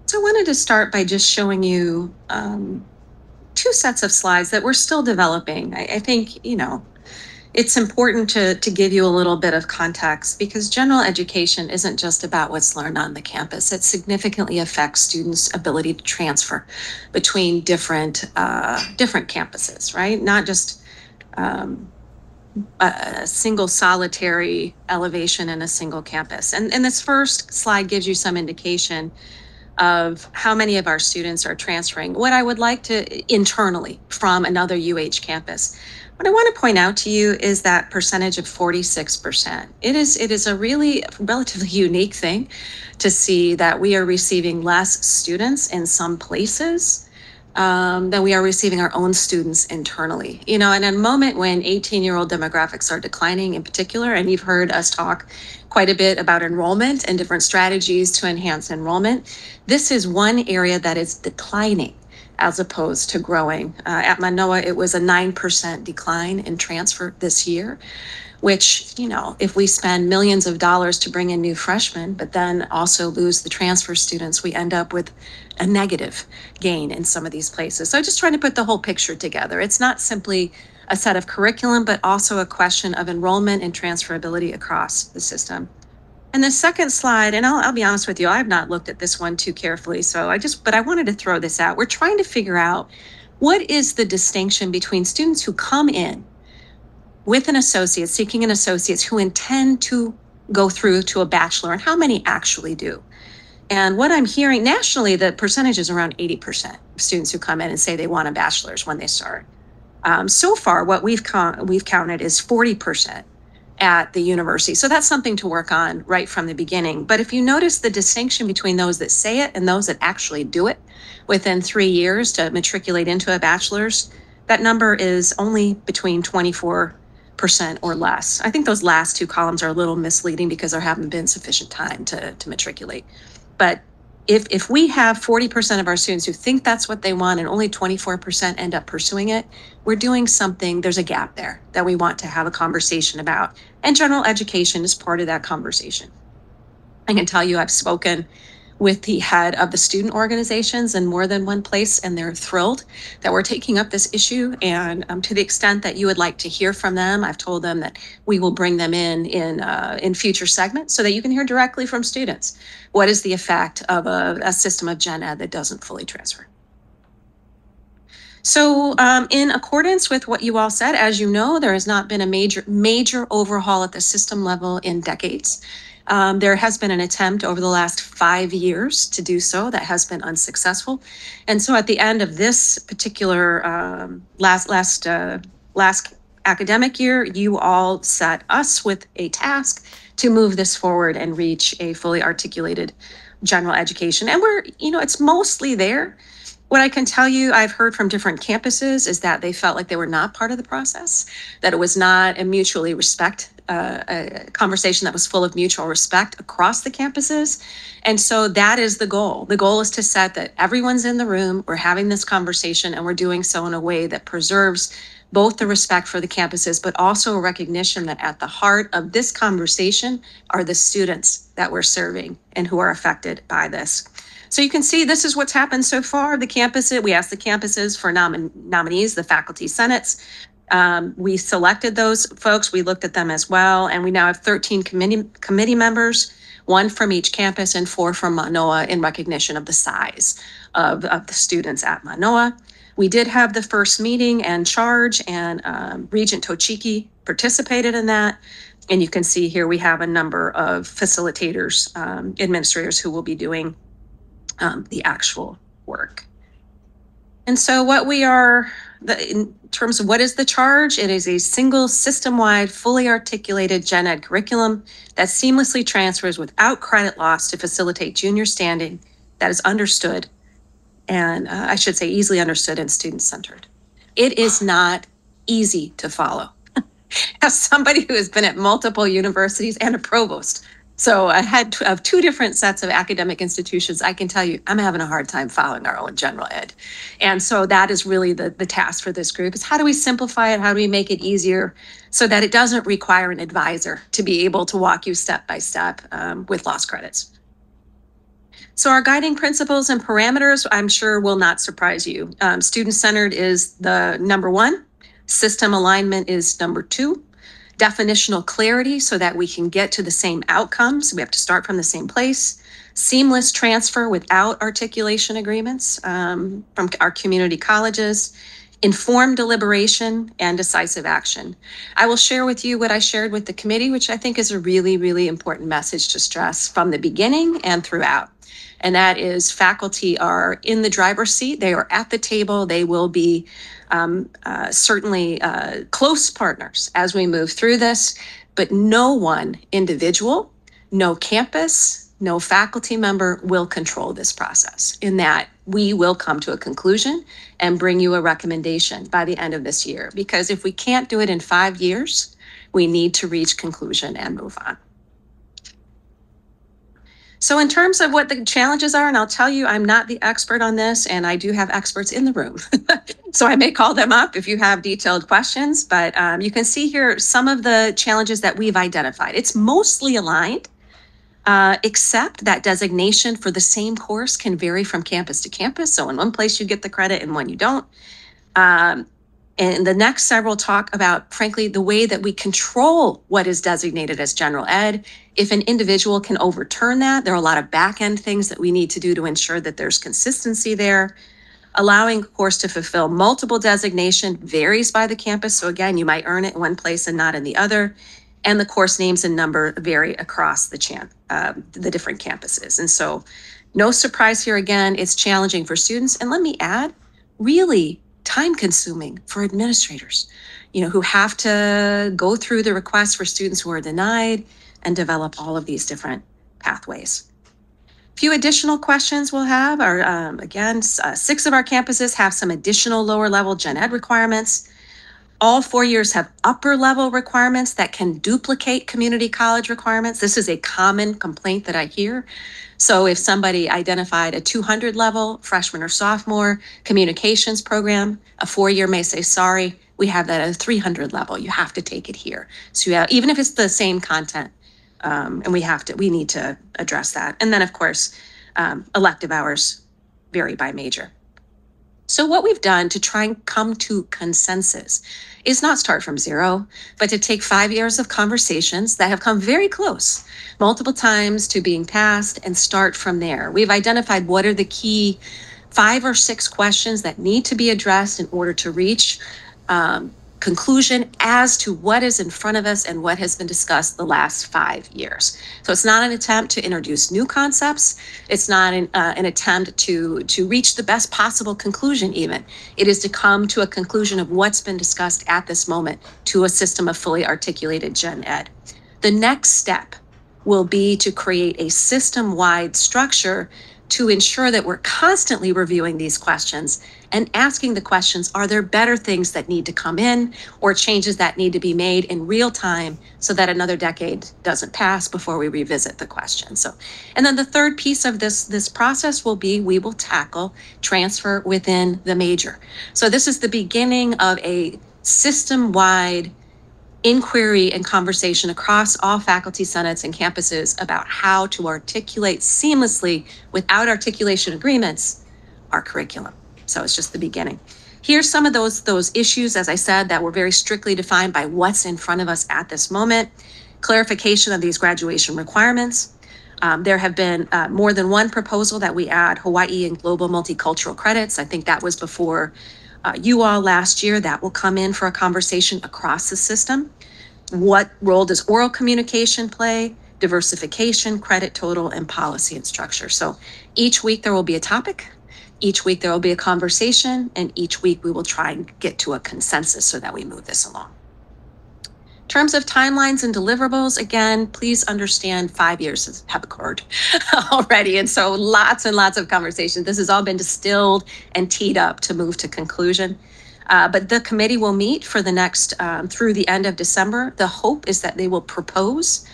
So I wanted to start by just showing you two sets of slides that we're still developing. I think, it's important to give you a little bit of context because general education isn't just about what's learned on the campus. It significantly affects students' ability to transfer between different campuses, right? Not just um, a single solitary elevation in a single campus. And this first slide gives you some indication of how many of our students are transferring. What I would like to internally from another UH campus. What I want to point out to you is that percentage of 46%. It is a really relatively unique thing to see that we are receiving less students in some places than we are receiving our own students internally. And in a moment when 18-year-old demographics are declining in particular, and you've heard us talk quite a bit about enrollment and different strategies to enhance enrollment, this is one area that is declining as opposed to growing. At Manoa, it was a 9% decline in transfer this year, which, if we spend millions of dollars to bring in new freshmen, but then also lose the transfer students, we end up with a negative gain in some of these places. So just trying to put the whole picture together. It's not simply a set of curriculum, but also a question of enrollment and transferability across the system. And the second slide, and I'll be honest with you, I have not looked at this one too carefully. But I wanted to throw this out. We're trying to figure out what is the distinction between students who come in with an associate, seeking an associate, who intend to go through to a bachelor, and how many actually do. And what I'm hearing nationally, the percentage is around 80% of students who come in and say they want a bachelor's when they start. So far, what we've counted is 40% at the university. So that's something to work on right from the beginning. But if you notice the distinction between those that say it and those that actually do it within 3 years to matriculate into a bachelor's, that number is only between 24% or less. I think those last two columns are a little misleading because there haven't been sufficient time to matriculate. But if we have 40% of our students who think that's what they want and only 24% end up pursuing it, we're doing something, there's a gap there that we want to have a conversation about. And general education is part of that conversation. I can tell you I've spoken with the head of the student organizations in more than one place, and they're thrilled that we're taking up this issue. And to the extent that you would like to hear from them, I've told them that we will bring them in future segments so that you can hear directly from students. What is the effect of a system of gen ed that doesn't fully transfer? So in accordance with what you all said, as you know, there has not been a major overhaul at the system level in decades. There has been an attempt over the last 5 years to do so that has been unsuccessful. And so at the end of this particular last academic year, you all set us with a task to move this forward and reach a fully articulated general education. And it's mostly there. What I can tell you, I've heard from different campuses, is that they felt like they were not part of the process, that it was not a conversation that was full of mutual respect across the campuses. And so that is the goal. The goal is to set that everyone's in the room, we're having this conversation, and we're doing so in a way that preserves both the respect for the campuses, but also a recognition that at the heart of this conversation are the students that we're serving and who are affected by this. So you can see this is what's happened so far. We asked the campuses for nominees, the faculty senates. We selected those folks. We looked at them as well. And we now have 13 committee members, 1 from each campus and 4 from Manoa, in recognition of the size of the students at Manoa. We did have the first meeting and charge, and Regent Tochiki participated in that. And you can see here we have a number of facilitators, administrators who will be doing the actual work. And so in terms of what is the charge, it is a single system-wide, fully articulated gen ed curriculum that seamlessly transfers without credit loss to facilitate junior standing that is understood, and I should say easily understood and student-centered. It is not easy to follow. As somebody who has been at multiple universities and a provost, so I had of 2 different sets of academic institutions, I can tell you I'm having a hard time following our own general ed. And so that is really the task for this group, is how do we simplify it? How do we make it easier so that it doesn't require an advisor to be able to walk you step by step with lost credits? So our guiding principles and parameters, I'm sure will not surprise you. Student-centered is the number one. System alignment is number two. Definitional clarity so that we can get to the same outcomes. We have to start from the same place. Seamless transfer without articulation agreements from our community colleges. Informed deliberation and decisive action. I will share with you what I shared with the committee, which I think is a really, really important message to stress from the beginning and throughout. And that is faculty are in the driver's seat. They are at the table. They will be certainly close partners as we move through this, but no one individual, no campus, no faculty member will control this process, in that we will come to a conclusion and bring you a recommendation by the end of this year. Because if we can't do it in 5 years, we need to reach conclusion and move on. So in terms of what the challenges are, and I'll tell you, I'm not the expert on this, and I do have experts in the room. So I may call them up if you have detailed questions, but you can see here some of the challenges that we've identified. It's mostly aligned, except that designation for the same course can vary from campus to campus. So in one place you get the credit and one you don't. And the next several talk about, frankly, the way that we control what is designated as general ed. If an individual can overturn that, there are a lot of back-end things that we need to do to ensure that there's consistency there. Allowing a course to fulfill multiple designation varies by the campus. So again, you might earn it in one place and not in the other. And the course names and number vary across the different campuses. And so no surprise here, again, it's challenging for students. And let me add, really time consuming for administrators, who have to go through the requests for students who are denied and develop all of these different pathways. A few additional questions we'll have are, again, 6 of our campuses have some additional lower level gen ed requirements. All 4 years have upper level requirements that can duplicate community college requirements. This is a common complaint that I hear. So if somebody identified a 200 level freshman or sophomore communications program, a 4-year may say, sorry, we have that at a 300 level. You have to take it here. So even if it's the same content, and we need to address that. And then of course, elective hours vary by major. So what we've done to try and come to consensus is not start from zero, but to take 5 years of conversations that have come very close multiple times to being passed and start from there. We've identified what are the key 5 or 6 questions that need to be addressed in order to reach conclusion as to what is in front of us and what has been discussed the last 5 years. So it's not an attempt to introduce new concepts. It's not an attempt to reach the best possible conclusion even. It is to come to a conclusion of what's been discussed at this moment to a system of fully articulated gen ed. The next step will be to create a system-wide structure to ensure that we're constantly reviewing these questions and asking the questions, are there better things that need to come in or changes that need to be made in real time so that another decade doesn't pass before we revisit the question. So, and then the third piece of this process will be, we will tackle transfer within the major. So this is the beginning of a system-wide inquiry and conversation across all faculty senates and campuses about how to articulate seamlessly without articulation agreements our curriculum. So it's just the beginning. Here's some of those issues, as I said, that were very strictly defined by what's in front of us at this moment. Clarification of these graduation requirements. There have been more than one proposal that we add Hawaii and global multicultural credits. I think that was before you all last year. That will come in for a conversation across the system. What role does oral communication play? Diversification, credit total, and policy and structure. So each week there will be a topic. Each week there will be a conversation, and each week we will try and get to a consensus so that we move this along. In terms of timelines and deliverables, again, please understand 5 years have occurred already. And so lots and lots of conversations. This has all been distilled and teed up to move to conclusion. But the committee will meet for the next, through the end of December. The hope is that they will propose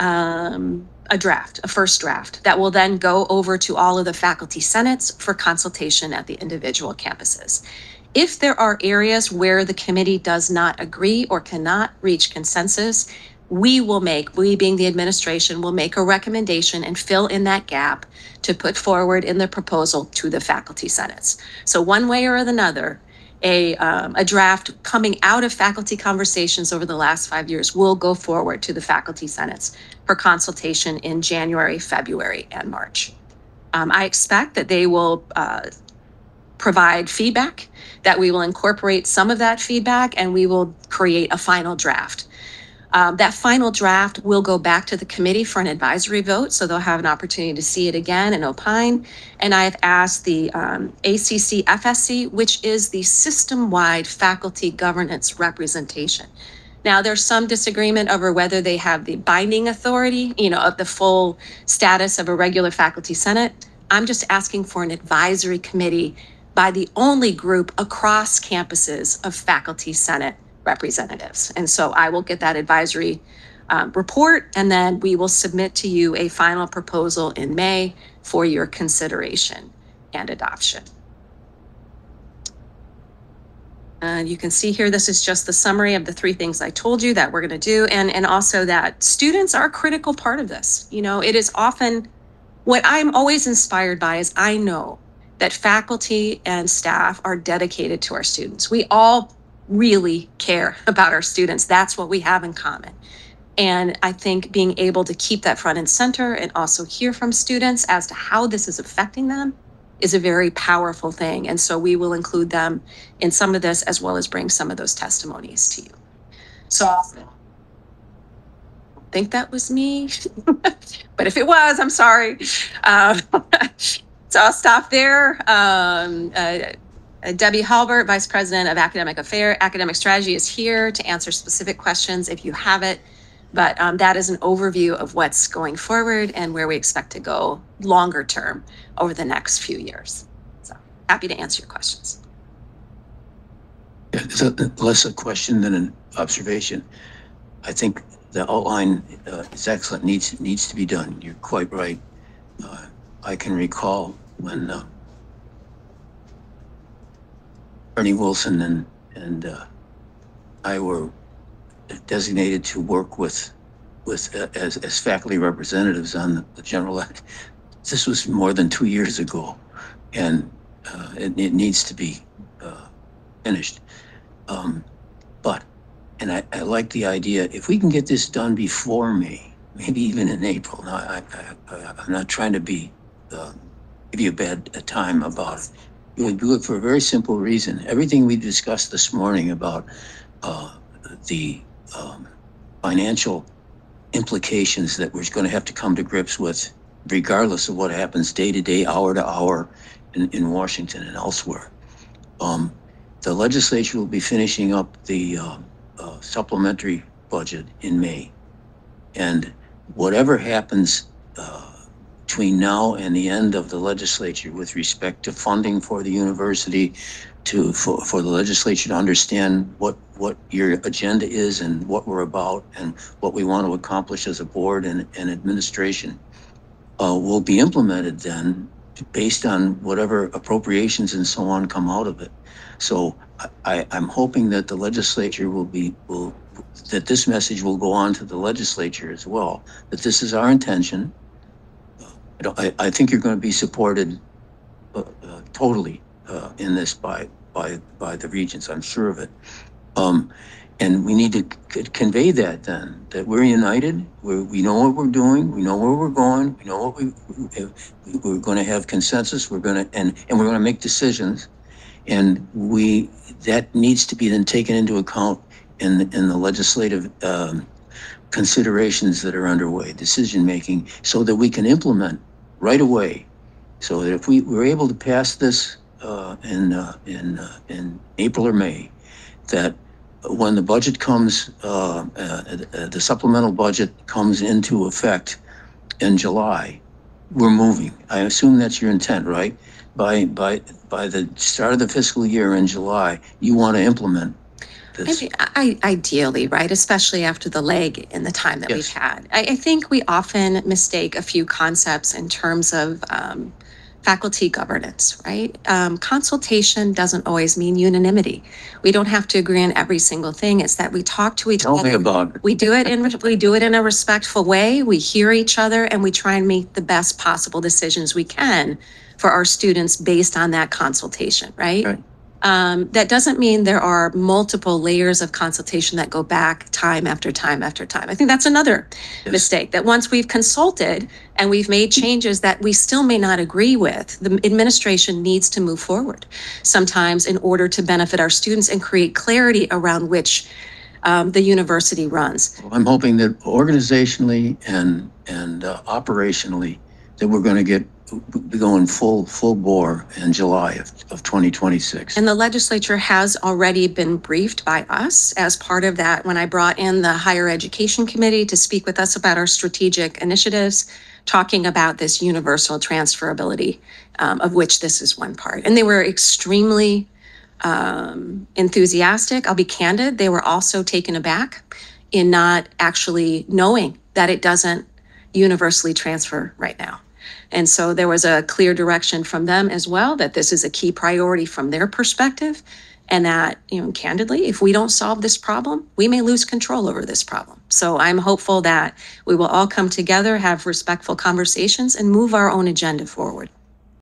a first draft that will then go over to all of the faculty senates for consultation at the individual campuses. If there are areas where the committee does not agree or cannot reach consensus, we being the administration, will make a recommendation and fill in that gap to put forward in the proposal to the faculty senates. So one way or another, a draft coming out of faculty conversations over the last 5 years will go forward to the faculty senates for consultation in January, February, and March. I expect that they will provide feedback, that we will incorporate some of that feedback, and we will create a final draft. That final draft will go back to the committee for an advisory vote, so they'll have an opportunity to see it again and opine. And I've asked the ACC FSC, which is the system-wide faculty governance representation. Now, there's some disagreement over whether they have the binding authority, of the full status of a regular faculty senate. I'm just asking for an advisory committee by the only group across campuses of faculty senate representatives. And so I will get that advisory report, and then we will submit to you a final proposal in May for your consideration and adoption. You can see here, this is just the summary of the 3 things I told you that we're going to do, and also that students are a critical part of this. It is often what I'm always inspired by is I know that faculty and staff are dedicated to our students. We all really care about our students. That's what we have in common. And I think being able to keep that front and center and also hear from students as to how this is affecting them is a very powerful thing. And so we will include them in some of this, as well as bring some of those testimonies to you. So I think that was me, but if it was, I'm sorry. So I'll stop there. Debbie Halbert, Vice President of Academic Strategy, is here to answer specific questions if you have it. But that is an overview of what's going forward and where we expect to go longer term over the next few years. So happy to answer your questions. Yeah, it's less a question than an observation. I think the outline is excellent, needs to be done. You're quite right. I can recall when Ernie Wilson and I were designated to work with as faculty representatives on the general ed. This was more than 2 years ago, and it needs to be finished. And I like the idea, if we can get this done before May, maybe even in April. Now, I'm not trying to be give you a bad time about it. We would do it for a very simple reason. Everything we discussed this morning about the financial implications that we're going to have to come to grips with, regardless of what happens day to day, hour to hour in Washington and elsewhere. The legislature will be finishing up the supplementary budget in May. And whatever happens between now and the end of the legislature with respect to funding for the university, for the legislature to understand what your agenda is and what we're about and what we want to accomplish as a board and administration, will be implemented then based on whatever appropriations and so on come out of it. So I'm hoping that the legislature that this message will go on to the legislature as well, that this is our intention. I think you're going to be supported totally in this by the regents. I'm sure of it. And we need to convey that then, that we're united, we know what we're doing, we know where we're going, we know what we're going to have consensus, and we're going to make decisions. And that needs to be then taken into account in the legislative considerations that are underway, decision making, so that we can implement right away. So that if we're able to pass this in April or May, that when the budget comes, the supplemental budget comes into effect in July, we're moving. I assume that's your intent, right? By the start of the fiscal year in July, you want to implement this. Ideally, right? Especially after the lag in the time that we've had. I think we often mistake a few concepts in terms of faculty governance, right? Consultation doesn't always mean unanimity. We don't have to agree on every single thing. It's that we talk to each Tell me other. about it. We do it in a respectful way. We hear each other and we try and make the best possible decisions we can for our students based on that consultation, right? Right. That doesn't mean there are multiple layers of consultation that go back time after time after time. I think that's another mistake, that once we've consulted and we've made changes that we still may not agree with, the administration needs to move forward sometimes in order to benefit our students and create clarity around which the university runs. Well, I'm hoping that organizationally and operationally that we're going to be going full bore in July of 2026. And the legislature has already been briefed by us as part of that when I brought in the Higher Education Committee to speak with us about our strategic initiatives, talking about this universal transferability, of which this is one part. And they were extremely enthusiastic. I'll be candid, they were also taken aback in not actually knowing that it doesn't universally transfer right now. And so there was a clear direction from them as well that this is a key priority from their perspective, and that, candidly, if we don't solve this problem, we may lose control over this problem. So I'm hopeful that we will all come together, have respectful conversations, and move our own agenda forward.